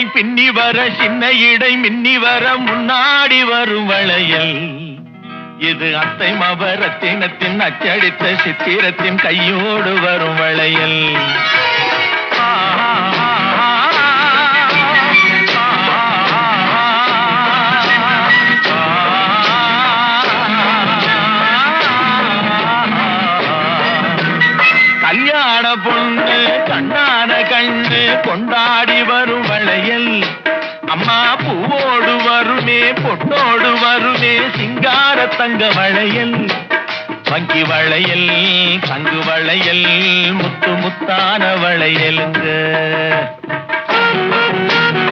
இடை பின்னி வர சின்ன இடை மின்னி வர முன்னாடி வரும் வளையல் இது அத்தை மபரத்தினத்தின் அச்சடித்த சித்திரத்தின் கையோடு வரும் வளையல் கல்யாண பொண்ணு கண்ணான கண்ணு கொண்டாடி வரும் வளையல் அம்மா பூவோடு வருமே பொட்டோடு வருமே சிங்கார தங்க வளையல் வங்கி வளையல் தங்கு வளையல் முத்து முத்தான வளையலுங்க